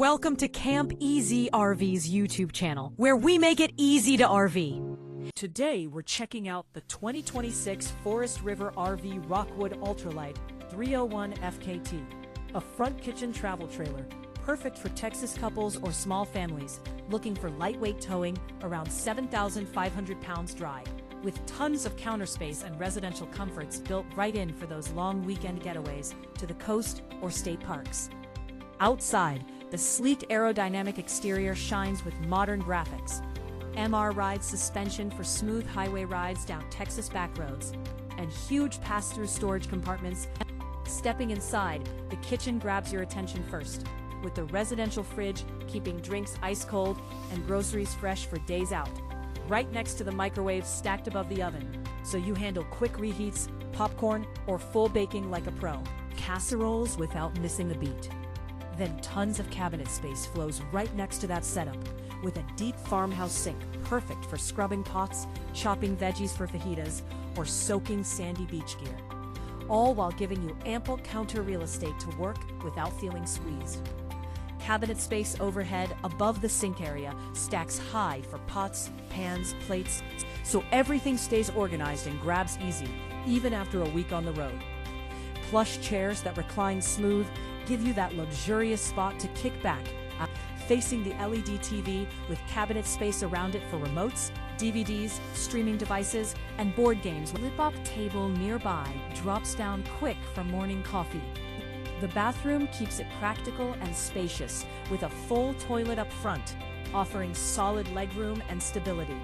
Welcome to Camp Easy RV's YouTube channel, where we make it easy to RV. Today, we're checking out the 2026 Forest River RV Rockwood Ultra Lite 301FKT, a front kitchen travel trailer, perfect for Texas couples or small families looking for lightweight towing around 7,500 pounds dry, with tons of counter space and residential comforts built right in for those long weekend getaways to the coast or state parks. Outside, the sleek aerodynamic exterior shines with modern graphics, MR Ride suspension for smooth highway rides down Texas back roads, and huge pass-through storage compartments. Stepping inside, the kitchen grabs your attention first, with the residential fridge keeping drinks ice cold and groceries fresh for days out. Right next to the microwave stacked above the oven, so you handle quick reheats, popcorn, or full baking like a pro. Casseroles without missing a beat. Then tons of cabinet space flows right next to that setup, with a deep farmhouse sink perfect for scrubbing pots, chopping veggies for fajitas, or soaking sandy beach gear. All while giving you ample counter real estate to work without feeling squeezed. Cabinet space overhead above the sink area stacks high for pots, pans, plates, so everything stays organized and grabs easy, even after a week on the road. Plush chairs that recline smooth give you that luxurious spot to kick back, facing the LED TV with cabinet space around it for remotes, DVDs, streaming devices, and board games. Flip-up table nearby drops down quick for morning coffee. The bathroom keeps it practical and spacious, with a full toilet up front, offering solid legroom and stability.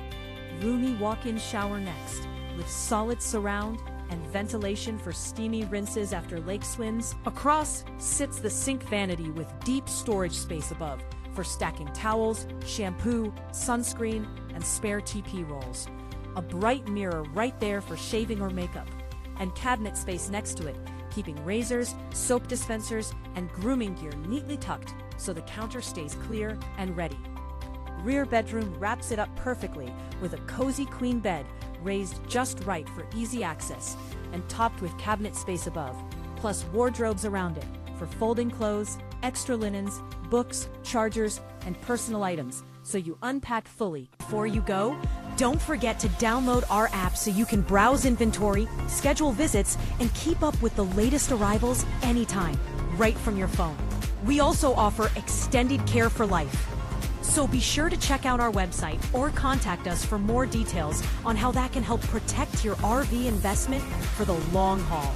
Roomy walk-in shower next, with solid surround and ventilation for steamy rinses after lake swims. Across sits the sink vanity with deep storage space above for stacking towels, shampoo, sunscreen, and spare TP rolls. A bright mirror right there for shaving or makeup, and cabinet space next to it, keeping razors, soap dispensers, and grooming gear neatly tucked so the counter stays clear and ready. Rear bedroom wraps it up perfectly with a cozy queen bed raised just right for easy access and topped with cabinet space above, plus wardrobes around it for folding clothes, extra linens, books, chargers, and personal items, so you unpack fully. Before you go, don't forget to download our app so you can browse inventory, schedule visits, and keep up with the latest arrivals anytime, right from your phone. We also offer extended care for life. So be sure to check out our website or contact us for more details on how that can help protect your RV investment for the long haul.